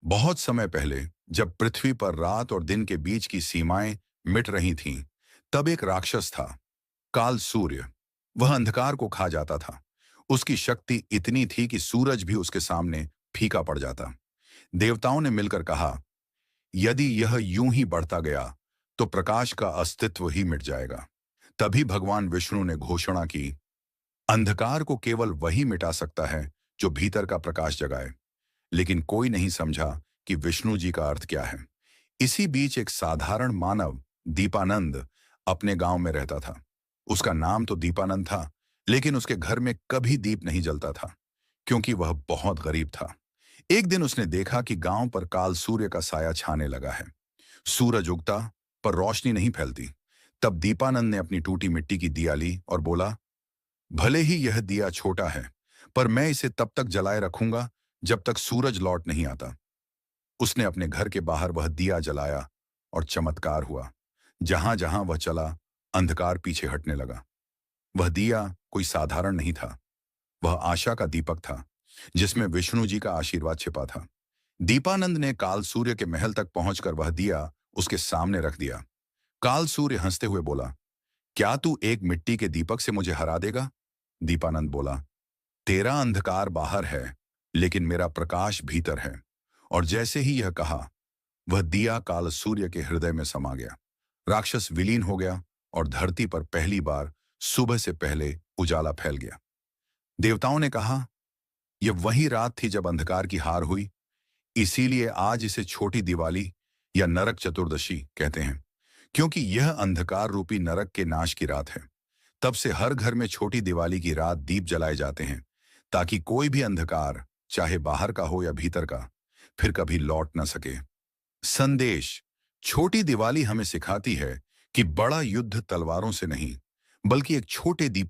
बहुत समय पहले, जब पृथ्वी पर रात और दिन के बीच की सीमाएं मिट रही थीं, तब एक राक्षस था, काल सूर्य। वह अंधकार को खा जाता था। उसकी शक्ति इतनी थी कि सूरज भी उसके सामने फीका पड़ जाता। देवताओं ने मिलकर कहा, यदि यह यूं ही बढ़ता गया, तो प्रकाश का अस्तित्व ही मिट जाएगा। तभी भगवान विष्णु ने घोषणा की, अंधकार को केवल वही मिटा सकता है जो भीतर का प्रकाश जगाए। लेकिन कोई नहीं समझा कि विष्णु जी का अर्थ क्या है। इसी बीच एक साधारण मानव, दीपानंद, अपने गांव में रहता था। उसका नाम तो दीपानंद था, लेकिन उसके घर में कभी दीप नहीं जलता था, क्योंकि वह बहुत गरीब था। एक दिन उसने देखा कि गांव पर काल सूर्य का साया छाने लगा है। सूरज उगता, पर रोशनी नहीं फैलती। तब दीपानंद ने अपनी टूटी मिट्टी की दिया ली और बोला, भले ही यह दिया छोटा है, पर मैं इसे तब तक जलाए रखूंगा जब तक सूरज लौट नहीं आता। उसने अपने घर के बाहर वह दिया जलाया और चमत्कार हुआ। जहां जहां वह चला, अंधकार पीछे हटने लगा। वह दिया कोई साधारण नहीं था। वह आशा का दीपक था, जिसमें विष्णु जी का आशीर्वाद छिपा था। दीपानंद ने काल सूर्य के महल तक पहुंचकर वह दिया उसके सामने रख दिया। काल सूर्य हंसते हुए बोला, क्या तू एक मिट्टी के दीपक से मुझे हरा देगा? दीपानंद बोला, तेरा अंधकार बाहर है, लेकिन मेरा प्रकाश भीतर है। और जैसे ही यह कहा, वह दिया काल सूर्य के हृदय में समा गया। राक्षस विलीन हो गया और धरती पर पहली बार सुबह से पहले उजाला फैल गया। देवताओं ने कहा, यह वही रात थी जब अंधकार की हार हुई। इसीलिए आज इसे छोटी दिवाली या नरक चतुर्दशी कहते हैं, क्योंकि यह अंधकार रूपी नरक के नाश की रात है। तब से हर घर में छोटी दिवाली की रात दीप जलाए जाते हैं, ताकि कोई भी अंधकार, चाहे बाहर का हो या भीतर का, फिर कभी लौट न सके। संदेश: छोटी दिवाली हमें सिखाती है कि बड़ा युद्ध तलवारों से नहीं, बल्कि एक छोटे दीप